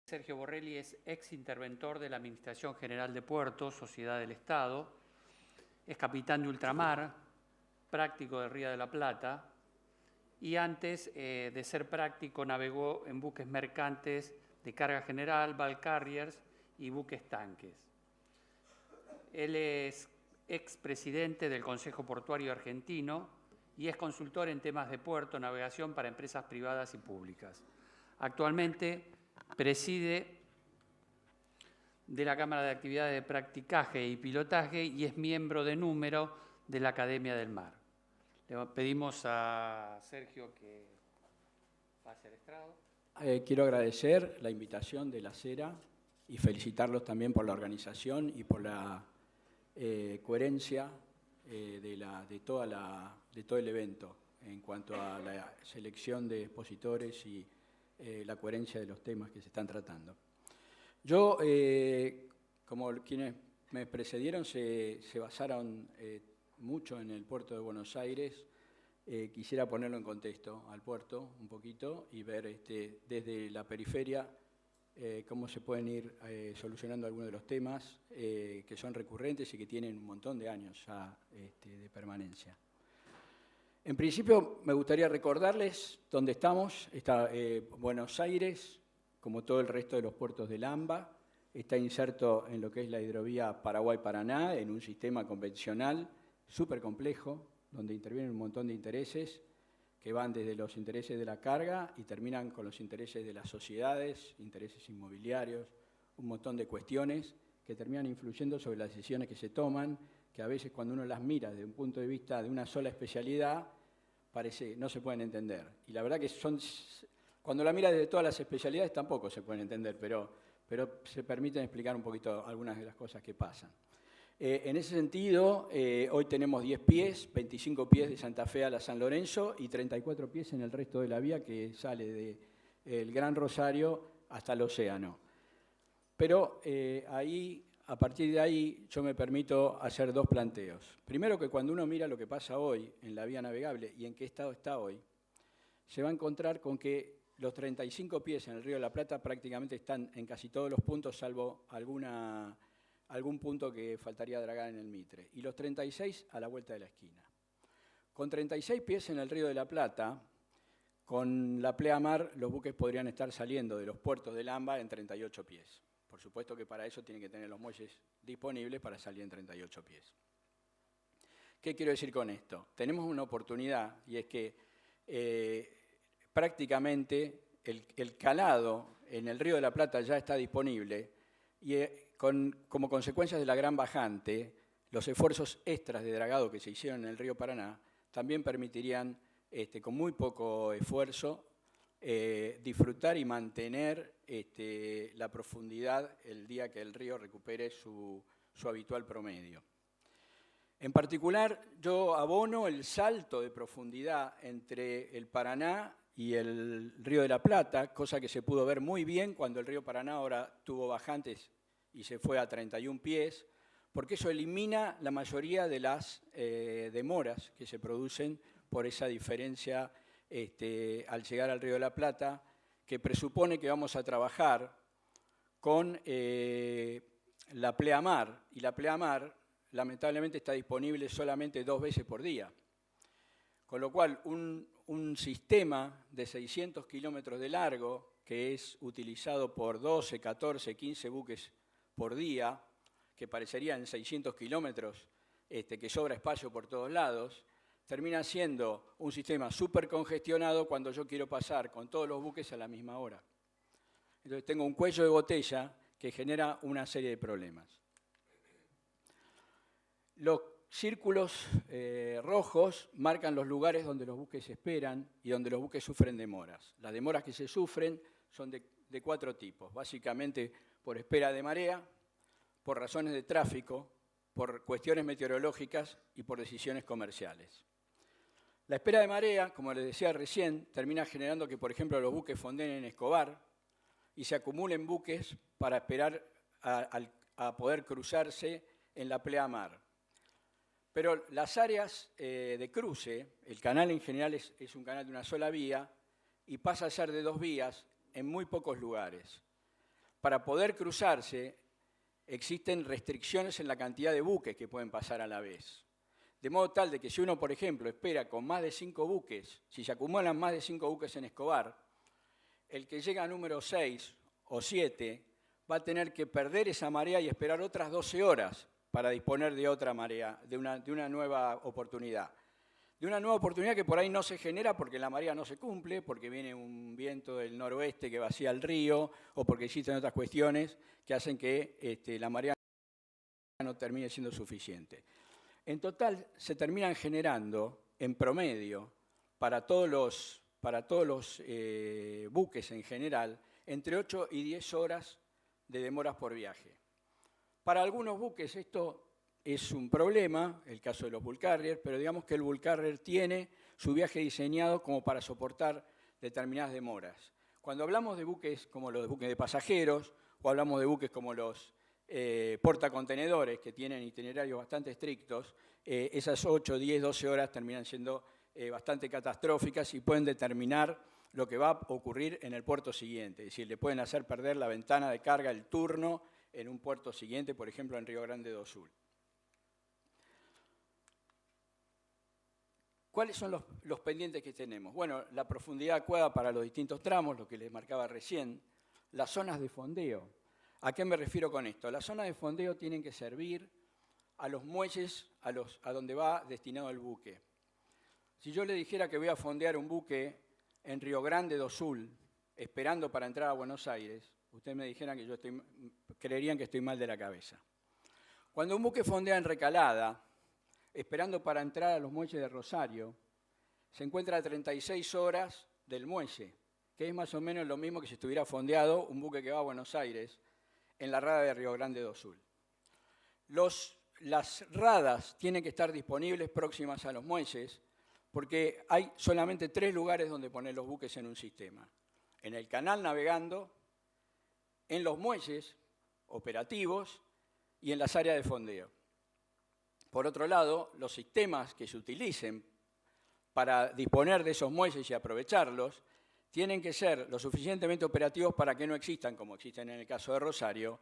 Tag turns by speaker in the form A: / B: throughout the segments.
A: Sergio Borrelli es ex interventor de la Administración General de Puertos, Sociedad del Estado, es capitán de ultramar, práctico de Ría de la Plata y antes de ser práctico navegó en buques mercantes de carga general, bulk carriers y buques tanques. Él es expresidente del Consejo Portuario Argentino y es consultor en temas de puerto, navegación para empresas privadas y públicas. Actualmente preside de la Cámara de Actividades de Practicaje y Pilotaje y es miembro de número de la Academia del Mar. Le pedimos a Sergio que pase al estrado.
B: Quiero agradecer la invitación de la CERA y felicitarlos también por la organización y por la coherencia de todo el evento en cuanto a la selección de expositores y la coherencia de los temas que se están tratando. Yo, como quienes me precedieron, se basaron mucho en el puerto de Buenos Aires. Quisiera ponerlo en contexto al puerto un poquito y ver desde la periferia cómo se pueden ir solucionando algunos de los temas que son recurrentes y que tienen un montón de años ya de permanencia. En principio, me gustaría recordarles dónde estamos. Está Buenos Aires, como todo el resto de los puertos del AMBA, está inserto en lo que es la hidrovía Paraguay-Paraná, en un sistema convencional súper complejo, donde intervienen un montón de intereses que van desde los intereses de la carga y terminan con los intereses de las sociedades, intereses inmobiliarios, un montón de cuestiones que terminan influyendo sobre las decisiones que se toman, que a veces cuando uno las mira desde un punto de vista de una sola especialidad, no se pueden entender. Y la verdad que cuando la mira desde todas las especialidades tampoco se pueden entender, pero se permiten explicar un poquito algunas de las cosas que pasan. En ese sentido, hoy tenemos 10 pies, 25 pies de Santa Fe a la San Lorenzo y 34 pies en el resto de la vía que sale del Gran Rosario hasta el océano. Pero a partir de ahí, yo me permito hacer dos planteos. Primero, que cuando uno mira lo que pasa hoy en la vía navegable y en qué estado está hoy, se va a encontrar con que los 35 pies en el Río de la Plata prácticamente están en casi todos los puntos, salvo algún punto que faltaría dragar en el Mitre, y los 36 a la vuelta de la esquina. Con 36 pies en el Río de la Plata, con la pleamar, los buques podrían estar saliendo de los puertos del AMBA en 38 pies. Por supuesto que para eso tienen que tener los muelles disponibles para salir en 38 pies. ¿Qué quiero decir con esto? Tenemos una oportunidad, y es que prácticamente el calado en el Río de la Plata ya está disponible y como consecuencia de la gran bajante, los esfuerzos extras de dragado que se hicieron en el río Paraná también permitirían, con muy poco esfuerzo, disfrutar y mantener la profundidad el día que el río recupere su habitual promedio. En particular, yo abono el salto de profundidad entre el Paraná y el Río de la Plata, cosa que se pudo ver muy bien cuando el río Paraná ahora tuvo bajantes y se fue a 31 pies, porque eso elimina la mayoría de las demoras que se producen por esa diferencia al llegar al Río de la Plata, que presupone que vamos a trabajar con la pleamar, y la pleamar lamentablemente está disponible solamente 2 veces por día. Con lo cual, un sistema de 600 kilómetros de largo, que es utilizado por 12, 14, 15 buques por día, que parecerían 600 kilómetros, que sobra espacio por todos lados, termina siendo un sistema súper congestionado cuando yo quiero pasar con todos los buques a la misma hora. Entonces tengo un cuello de botella que genera una serie de problemas. Los círculos rojos marcan los lugares donde los buques esperan y donde los buques sufren demoras. Las demoras que se sufren son de 4 tipos, básicamente por espera de marea, por razones de tráfico, por cuestiones meteorológicas y por decisiones comerciales. La espera de marea, como les decía recién, termina generando que, por ejemplo, los buques fondeen en Escobar y se acumulen buques para esperar a poder cruzarse en la pleamar. Pero las áreas de cruce, el canal en general es un canal de una sola vía y pasa a ser de 2 vías en muy pocos lugares. para poder cruzarse existen restricciones en la cantidad de buques que pueden pasar a la vez. De modo tal de que si uno, por ejemplo, espera con más de 5 buques, si se acumulan más de 5 buques en Escobar, el que llega a número 6 o 7 va a tener que perder esa marea y esperar otras 12 horas para disponer de otra marea, de una nueva oportunidad. De una nueva oportunidad que por ahí no se genera porque la marea no se cumple, porque viene un viento del noroeste que vacía el río, o porque existen otras cuestiones que hacen que la marea no termine siendo suficiente. En total se terminan generando, en promedio, para todos los buques en general, entre 8 y 10 horas de demoras por viaje. Para algunos buques esto es un problema, el caso de los bulk carriers, pero digamos que el bulk carrier tiene su viaje diseñado como para soportar determinadas demoras. Cuando hablamos de buques como los buques de pasajeros, o hablamos de buques como los portacontenedores, que tienen itinerarios bastante estrictos, esas 8, 10, 12 horas terminan siendo bastante catastróficas y pueden determinar lo que va a ocurrir en el puerto siguiente. Es decir, le pueden hacer perder la ventana de carga, el turno, en un puerto siguiente, por ejemplo, en Río Grande do Sul. ¿Cuáles son los pendientes que tenemos? Bueno, la profundidad adecuada para los distintos tramos, lo que les marcaba recién, las zonas de fondeo. ¿A qué me refiero con esto? Las zonas de fondeo tienen que servir a los muelles a donde va destinado el buque. Si yo le dijera que voy a fondear un buque en Río Grande do Sul, esperando para entrar a Buenos Aires, ustedes me dijeran que creerían que estoy mal de la cabeza. Cuando un buque fondea en Recalada, esperando para entrar a los muelles de Rosario, se encuentra a 36 horas del muelle, que es más o menos lo mismo que si estuviera fondeado un buque que va a Buenos Aires en la rada de Río Grande do Sul. Las radas tienen que estar disponibles próximas a los muelles porque hay solamente 3 lugares donde poner los buques en un sistema. En el canal navegando, en los muelles operativos y en las áreas de fondeo. Por otro lado, los sistemas que se utilicen para disponer de esos muelles y aprovecharlos tienen que ser lo suficientemente operativos para que no existan, como existen en el caso de Rosario,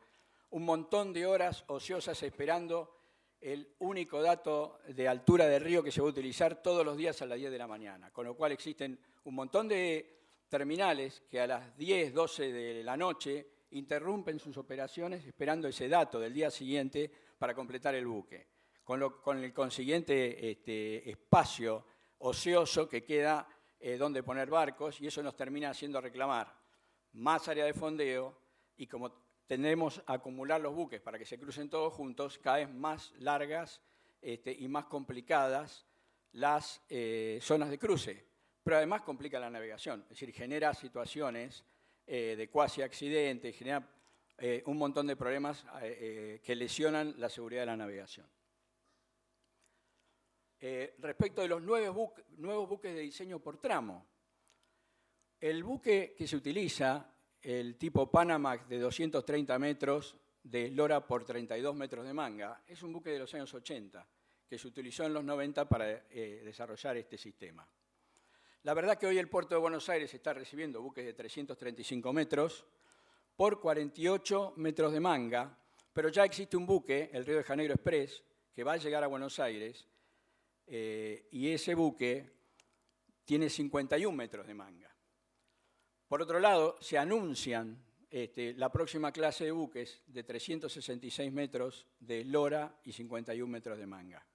B: un montón de horas ociosas esperando el único dato de altura del río que se va a utilizar todos los días a las 10 de la mañana. Con lo cual existen un montón de terminales que a las 10, 12 de la noche interrumpen sus operaciones esperando ese dato del día siguiente para completar el buque, con el consiguiente espacio ocioso que queda donde poner barcos, y eso nos termina haciendo reclamar más área de fondeo, y como tendemos a acumular los buques para que se crucen todos juntos, cada vez más largas y más complicadas las zonas de cruce, pero además complica la navegación, es decir, genera situaciones de cuasi accidentes, genera un montón de problemas que lesionan la seguridad de la navegación. Respecto de los nuevos buques de diseño por tramo, el buque que se utiliza, el tipo Panamax de 230 metros de eslora por 32 metros de manga, es un buque de los años 80, que se utilizó en los 90 para desarrollar este sistema. La verdad que hoy el puerto de Buenos Aires está recibiendo buques de 335 metros por 48 metros de manga, pero ya existe un buque, el Río de Janeiro Express, que va a llegar a Buenos Aires, y ese buque tiene 51 metros de manga. Por otro lado, se anuncian la próxima clase de buques de 366 metros de eslora y 51 metros de manga.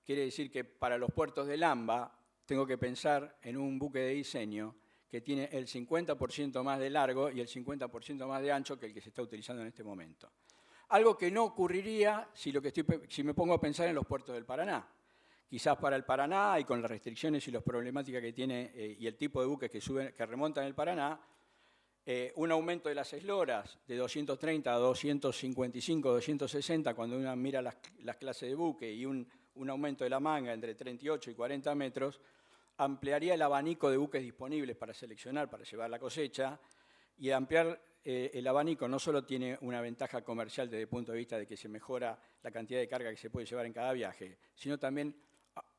B: Quiere decir que para los puertos de Lamba tengo que pensar en un buque de diseño que tiene el 50% más de largo y el 50% más de ancho que el que se está utilizando en este momento. Algo que no ocurriría si me pongo a pensar en los puertos del Paraná. Quizás para el Paraná, y con las restricciones y las problemáticas que tiene y el tipo de buques que remontan el Paraná, un aumento de las esloras de 230 a 255, 260, cuando uno mira las clases de buque, y un aumento de la manga entre 38 y 40 metros, ampliaría el abanico de buques disponibles para seleccionar, para llevar la cosecha, y ampliar el abanico no solo tiene una ventaja comercial desde el punto de vista de que se mejora la cantidad de carga que se puede llevar en cada viaje, sino también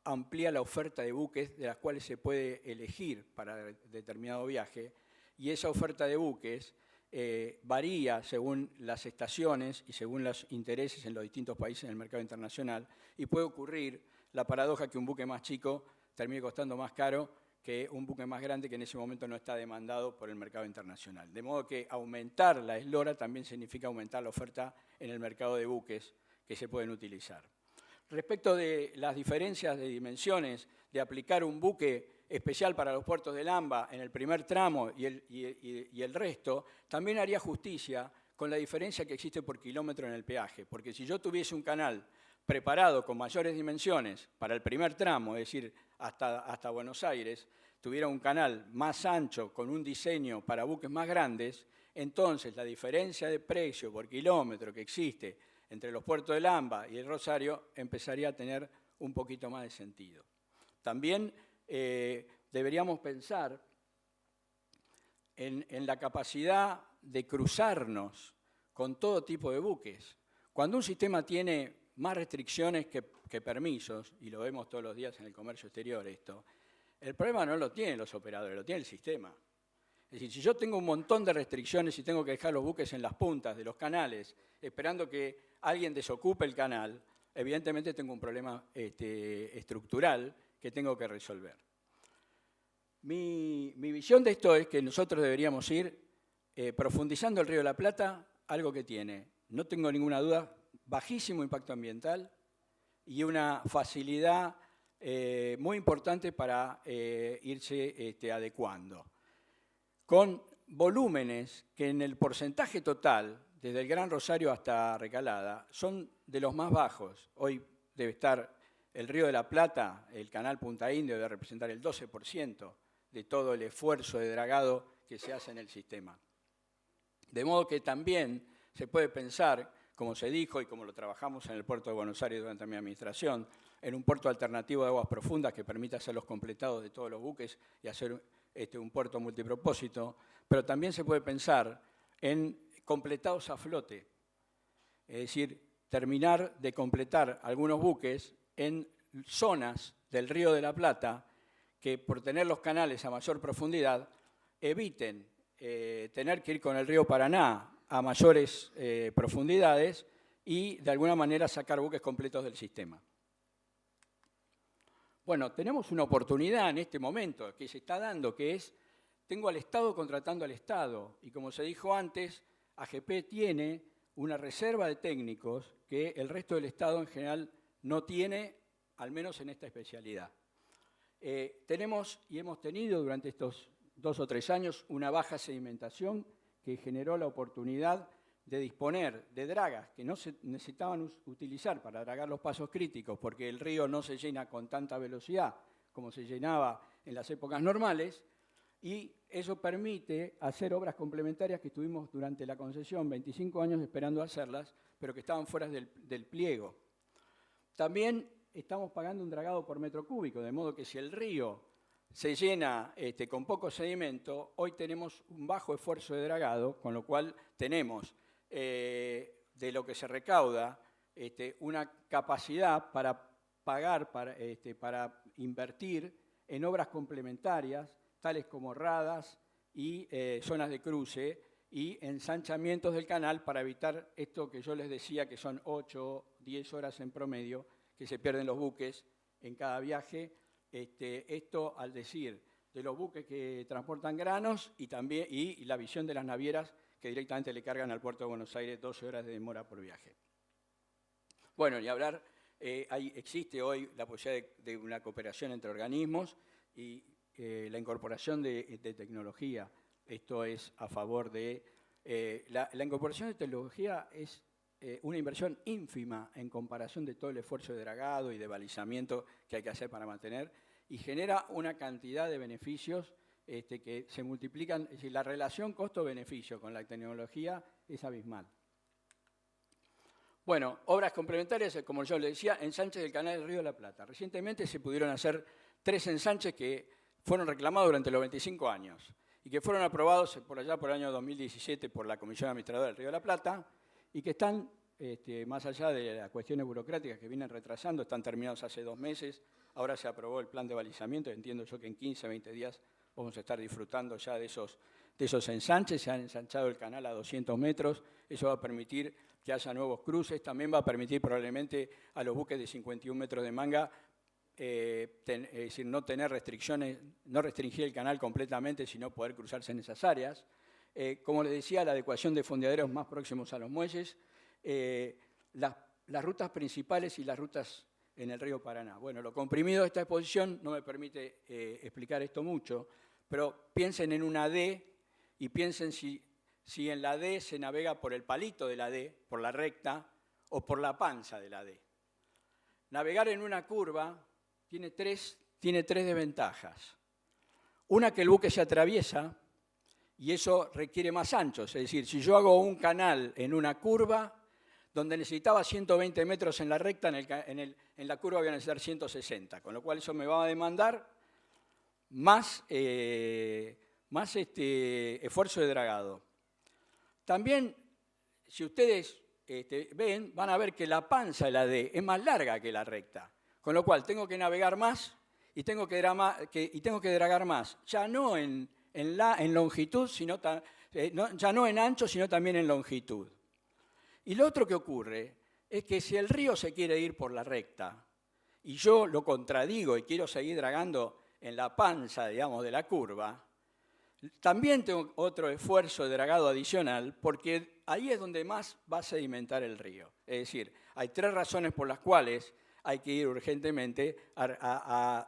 B: amplía la oferta de buques de las cuales se puede elegir para determinado viaje, y esa oferta de buques varía según las estaciones y según los intereses en los distintos países en el mercado internacional, y puede ocurrir la paradoja que un buque más chico termine costando más caro que un buque más grande que en ese momento no está demandado por el mercado internacional. De modo que aumentar la eslora también significa aumentar la oferta en el mercado de buques que se pueden utilizar. Respecto de las diferencias de dimensiones, de aplicar un buque especial para los puertos del AMBA en el primer tramo y el resto, también haría justicia con la diferencia que existe por kilómetro en el peaje, porque si yo tuviese un canal preparado con mayores dimensiones para el primer tramo, es decir, hasta Buenos Aires, tuviera un canal más ancho con un diseño para buques más grandes, entonces la diferencia de precio por kilómetro que existe entre los puertos del AMBA y el Rosario empezaría a tener un poquito más de sentido. También deberíamos pensar en la capacidad de cruzarnos con todo tipo de buques. Cuando un sistema tiene más restricciones que permisos, y lo vemos todos los días en el comercio exterior esto, el problema no lo tienen los operadores, lo tiene el sistema. Es decir, si yo tengo un montón de restricciones y tengo que dejar los buques en las puntas de los canales, esperando que alguien desocupe el canal, evidentemente tengo un problema estructural que tengo que resolver. Mi visión de esto es que nosotros deberíamos ir profundizando el Río de la Plata, algo que tiene, no tengo ninguna duda, bajísimo impacto ambiental y una facilidad muy importante para irse adecuando. Con volúmenes que en el porcentaje total, desde el Gran Rosario hasta Recalada, son de los más bajos. Hoy debe estar el Río de la Plata, el canal Punta Indio, debe representar el 12% de todo el esfuerzo de dragado que se hace en el sistema. De modo que también se puede pensar, como se dijo y como lo trabajamos en el puerto de Buenos Aires durante mi administración, en un puerto alternativo de aguas profundas que permita hacer los completados de todos los buques y hacer un puerto multipropósito, pero también se puede pensar en completados a flote, es decir, terminar de completar algunos buques en zonas del Río de la Plata que por tener los canales a mayor profundidad eviten tener que ir con el río Paraná a mayores profundidades y de alguna manera sacar buques completos del sistema. Bueno, tenemos una oportunidad en este momento que se está dando, que es, tengo al Estado contratando al Estado, y como se dijo antes, AGP tiene una reserva de técnicos que el resto del Estado en general no tiene, al menos en esta especialidad. Tenemos y hemos tenido durante estos 2 o 3 años una baja sedimentación que generó la oportunidad de disponer de dragas que no se necesitaban utilizar para dragar los pasos críticos porque el río no se llena con tanta velocidad como se llenaba en las épocas normales, y eso permite hacer obras complementarias que estuvimos durante la concesión 25 años esperando hacerlas, pero que estaban fuera del pliego. También estamos pagando un dragado por metro cúbico, de modo que si el río se llena con poco sedimento, hoy tenemos un bajo esfuerzo de dragado, con lo cual tenemos de lo que se recauda una capacidad para pagar, para invertir en obras complementarias, tales como radas y zonas de cruce y ensanchamientos del canal para evitar esto que yo les decía que son 8 o 10 horas en promedio que se pierden los buques en cada viaje. Esto al decir de los buques que transportan granos y la visión de las navieras que directamente le cargan al puerto de Buenos Aires 12 horas de demora por viaje. Bueno, y hablar, existe hoy la posibilidad de una cooperación entre organismos y la incorporación de tecnología. Esto es a favor de... la incorporación de tecnología es una inversión ínfima en comparación de todo el esfuerzo de dragado y de balizamiento que hay que hacer para mantener, y genera una cantidad de beneficios que se multiplican. Es decir, la relación costo-beneficio con la tecnología es abismal. Bueno, obras complementarias, como yo le decía, ensanches del canal del Río de la Plata. Recientemente se pudieron hacer 3 ensanches que fueron reclamados durante los 25 años y que fueron aprobados por allá por el año 2017 por la Comisión Administradora del Río de la Plata y que están, más allá de las cuestiones burocráticas que vienen retrasando, están terminados hace 2 meses. Ahora se aprobó el plan de balizamiento, entiendo yo que en 15, 20 días vamos a estar disfrutando ya de de esos ensanches, se han ensanchado el canal a 200 metros, eso va a permitir que haya nuevos cruces, también va a permitir probablemente a los buques de 51 metros de manga, es decir, no tener restricciones, no restringir el canal completamente, sino poder cruzarse en esas áreas. Como les decía, la adecuación de fondeaderos más próximos a los muelles, las rutas principales y las rutas en el río Paraná. Bueno, lo comprimido de esta exposición no me permite explicar esto mucho, pero piensen en una D y piensen si en la D se navega por el palito de la D, por la recta, o por la panza de la D. Navegar en una curva tiene tres desventajas. Una, que el buque se atraviesa y eso requiere más anchos. Es decir, si yo hago un canal en una curva, donde necesitaba 120 metros en la recta, en la curva voy a necesitar 160, con lo cual eso me va a demandar más esfuerzo de dragado. También, si ustedes ven, van a ver que la panza de la D es más larga que la recta, con lo cual tengo que navegar más y tengo que dragar más, ya no en longitud, ya no en ancho, sino también en longitud. Y lo otro que ocurre es que si el río se quiere ir por la recta y yo lo contradigo y quiero seguir dragando en la panza, digamos, de la curva, también tengo otro esfuerzo de dragado adicional, porque ahí es donde más va a sedimentar el río. Es decir, hay tres razones por las cuales hay que ir urgentemente a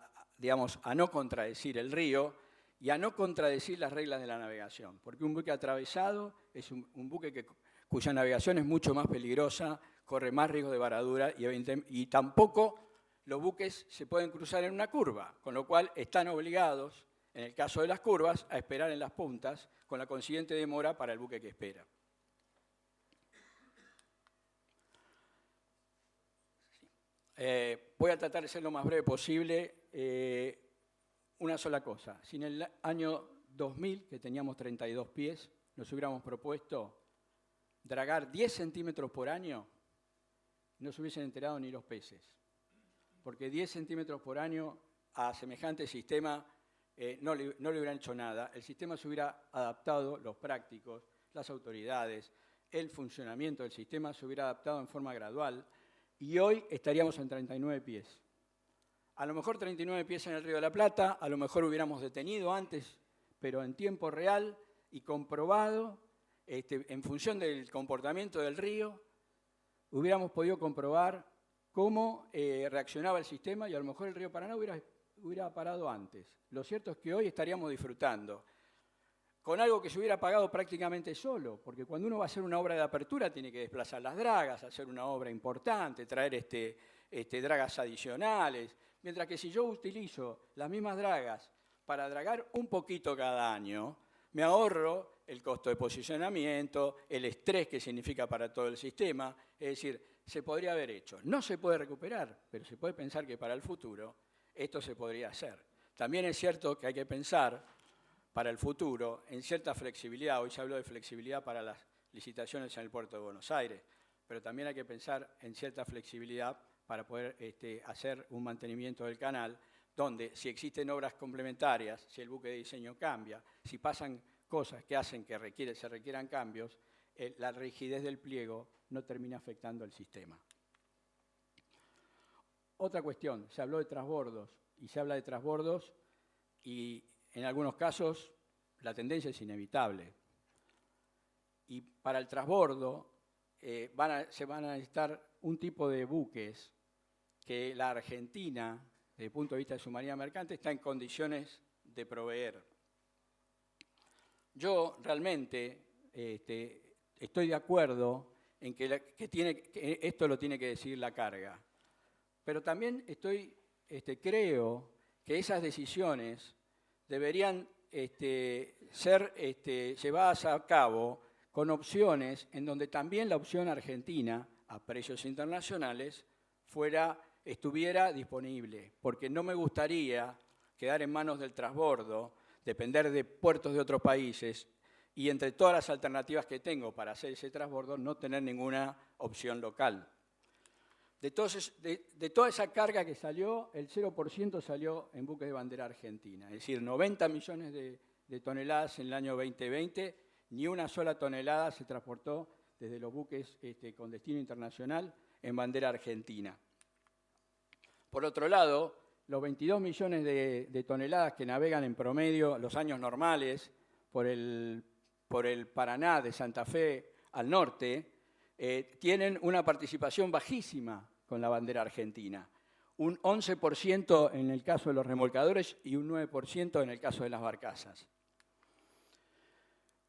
B: no contradecir el río y a no contradecir las reglas de la navegación. Porque un buque atravesado es un buque cuya navegación es mucho más peligrosa, corre más riesgo de varadura y tampoco los buques se pueden cruzar en una curva, con lo cual están obligados, en el caso de las curvas, a esperar en las puntas, con la consiguiente demora para el buque que espera. Voy a tratar de ser lo más breve posible. Una sola cosa. Si en el año 2000, que teníamos 32 pies, nos hubiéramos propuesto dragar 10 centímetros por año, no se hubiesen enterado ni los peces. Porque 10 centímetros por año a semejante sistema no le hubieran hecho nada. El sistema se hubiera adaptado, los prácticos, las autoridades, el funcionamiento del sistema se hubiera adaptado en forma gradual y hoy estaríamos en 39 pies. A lo mejor 39 pies en el Río de la Plata, a lo mejor hubiéramos detenido antes, pero en tiempo real y comprobado, en función del comportamiento del río, hubiéramos podido comprobar cómo reaccionaba el sistema y a lo mejor el río Paraná hubiera parado antes. Lo cierto es que hoy estaríamos disfrutando con algo que se hubiera pagado prácticamente solo, porque cuando uno va a hacer una obra de apertura tiene que desplazar las dragas, hacer una obra importante, traer dragas adicionales, mientras que si yo utilizo las mismas dragas para dragar un poquito cada año, me ahorro el costo de posicionamiento, el estrés que significa para todo el sistema, es decir, se podría haber hecho. No se puede recuperar, pero se puede pensar que para el futuro esto se podría hacer. También es cierto que hay que pensar para el futuro en cierta flexibilidad. Hoy se habló de flexibilidad para las licitaciones en el puerto de Buenos Aires, pero también hay que pensar en cierta flexibilidad para poder hacer un mantenimiento del canal, donde si existen obras complementarias, si el buque de diseño cambia, si pasan cosas que hacen que se requieran cambios, la rigidez del pliego no termina afectando el sistema. Otra cuestión, se habló de transbordos, y se habla de transbordos, y en algunos casos la tendencia es inevitable. Y para el transbordo se van a necesitar un tipo de buques que la Argentina, desde el punto de vista de su marina mercante, está en condiciones de proveer. Yo realmente estoy de acuerdo en que esto lo tiene que decidir la carga, pero también creo que esas decisiones deberían ser llevadas a cabo con opciones en donde también la opción argentina a precios internacionales estuviera disponible, porque no me gustaría quedar en manos del transbordo, depender de puertos de otros países y entre todas las alternativas que tengo para hacer ese transbordo no tener ninguna opción local. De toda esa carga que salió, el 0% salió en buques de bandera argentina, es decir, 90 millones de toneladas en el año 2020, ni una sola tonelada se transportó desde los buques con destino internacional en bandera argentina. Por otro lado, los 22 millones de toneladas que navegan en promedio los años normales por el Paraná de Santa Fe al norte, tienen una participación bajísima con la bandera argentina. Un 11% en el caso de los remolcadores y un 9% en el caso de las barcazas.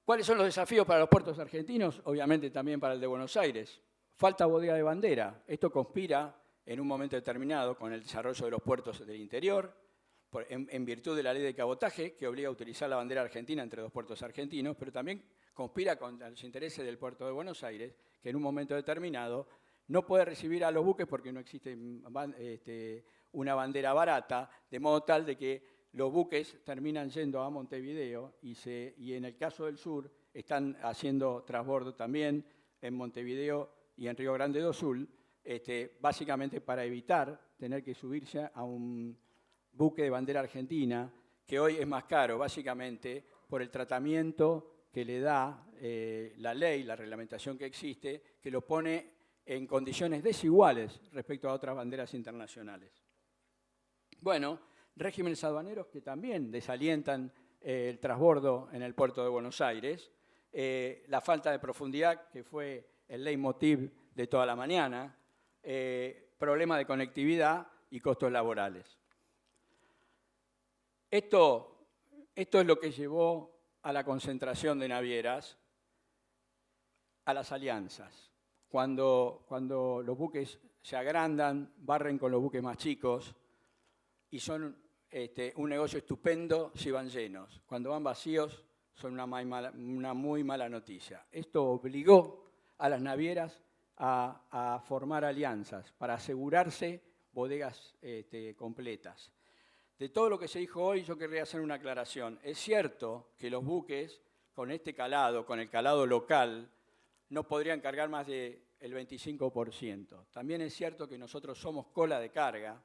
B: ¿Cuáles son los desafíos para los puertos argentinos? Obviamente también para el de Buenos Aires. Falta bodega de bandera. Esto conspira en un momento determinado con el desarrollo de los puertos del interior, en virtud de la ley de cabotaje, que obliga a utilizar la bandera argentina entre dos puertos argentinos, pero también conspira con los intereses del puerto de Buenos Aires, que en un momento determinado no puede recibir a los buques porque no existe una bandera barata, de modo tal de que los buques terminan yendo a Montevideo y en el caso del sur están haciendo transbordo también en Montevideo y en Río Grande do Sul, básicamente para evitar tener que subirse a un buque de bandera argentina, que hoy es más caro, básicamente por el tratamiento que le da la ley, la reglamentación que existe, que lo pone en condiciones desiguales respecto a otras banderas internacionales. Bueno, regímenes aduaneros que también desalientan el transbordo en el puerto de Buenos Aires, la falta de profundidad, que fue el leitmotiv de toda la mañana, problema de conectividad y costos laborales. Esto es lo que llevó a la concentración de navieras, a las alianzas. Cuando los buques se agrandan, barren con los buques más chicos y son un negocio estupendo si van llenos. Cuando van vacíos son una muy mala noticia. Esto obligó a las navieras a formar alianzas para asegurarse bodegas completas. De todo lo que se dijo hoy, yo querría hacer una aclaración. Es cierto que los buques con este calado, con el calado local, no podrían cargar más del 25%. También es cierto que nosotros somos cola de carga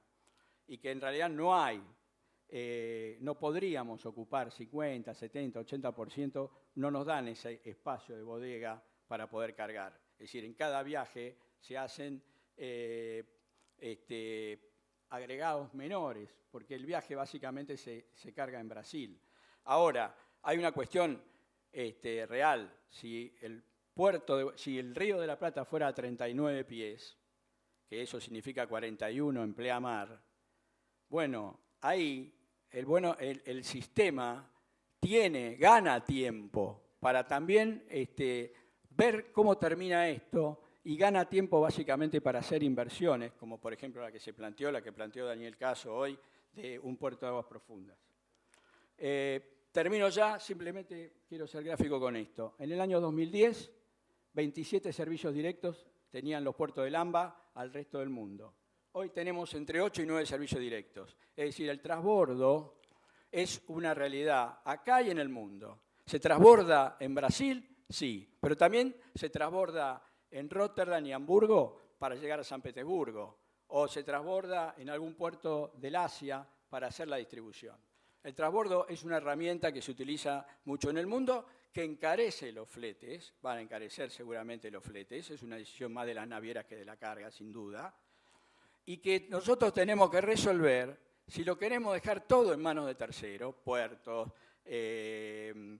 B: y que en realidad no podríamos ocupar 50, 70, 80%, no nos dan ese espacio de bodega para poder cargar. Es decir, en cada viaje se hacen agregados menores, porque el viaje básicamente se carga en Brasil. Ahora, hay una cuestión real. Si el Río de la Plata fuera a 39 pies, que eso significa 41 en pleamar, bueno, ahí el sistema gana tiempo para también ver cómo termina esto y gana tiempo básicamente para hacer inversiones, como por ejemplo la que planteó Daniel Caso hoy, de un puerto de aguas profundas. Termino ya, simplemente quiero ser gráfico con esto. En el año 2010, 27 servicios directos tenían los puertos del AMBA al resto del mundo. Hoy tenemos entre 8 y 9 servicios directos. Es decir, el transbordo es una realidad acá y en el mundo. ¿Se transborda en Brasil? Sí, pero también se transborda en Rotterdam y Hamburgo para llegar a San Petersburgo, o se transborda en algún puerto del Asia para hacer la distribución. El transbordo es una herramienta que se utiliza mucho en el mundo, que encarece los fletes, van a encarecer seguramente los fletes, es una decisión más de las navieras que de la carga, sin duda, y que nosotros tenemos que resolver si lo queremos dejar todo en manos de terceros, puertos, el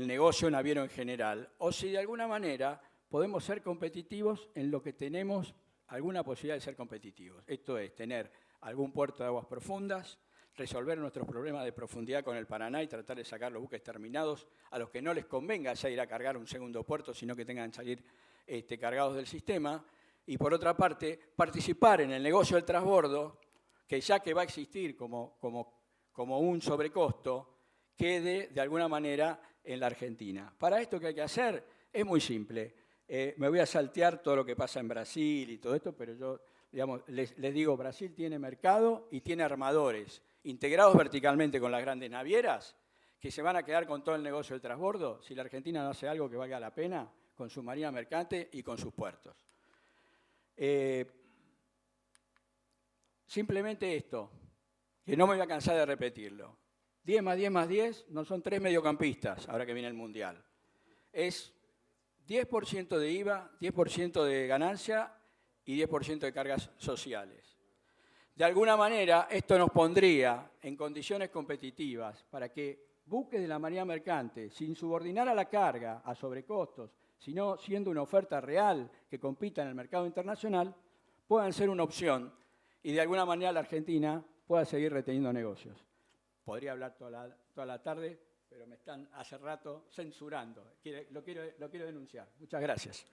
B: negocio naviero en general, o si de alguna manera podemos ser competitivos en lo que tenemos alguna posibilidad de ser competitivos. Esto es, tener algún puerto de aguas profundas, resolver nuestros problemas de profundidad con el Paraná y tratar de sacar los buques terminados a los que no les convenga ya ir a cargar un segundo puerto, sino que tengan que salir cargados del sistema. Y por otra parte, participar en el negocio del transbordo, que ya que va a existir como un sobrecosto, quede de alguna manera en la Argentina. Para esto, ¿qué hay que hacer? Es muy simple. Me voy a saltear todo lo que pasa en Brasil y todo esto, pero yo les digo, Brasil tiene mercado y tiene armadores integrados verticalmente con las grandes navieras que se van a quedar con todo el negocio del transbordo si la Argentina no hace algo que valga la pena con su marina mercante y con sus puertos. Simplemente esto, que no me voy a cansar de repetirlo. 10 más 10 más 10 no son 3 mediocampistas, ahora que viene el Mundial. Es 10% de IVA, 10% de ganancia y 10% de cargas sociales. De alguna manera, esto nos pondría en condiciones competitivas para que buques de la Marina Mercante, sin subordinar a la carga, a sobrecostos, sino siendo una oferta real que compita en el mercado internacional, puedan ser una opción y de alguna manera la Argentina pueda seguir reteniendo negocios. Podría hablar toda la tarde, pero me están hace rato censurando. Lo quiero denunciar. Muchas gracias.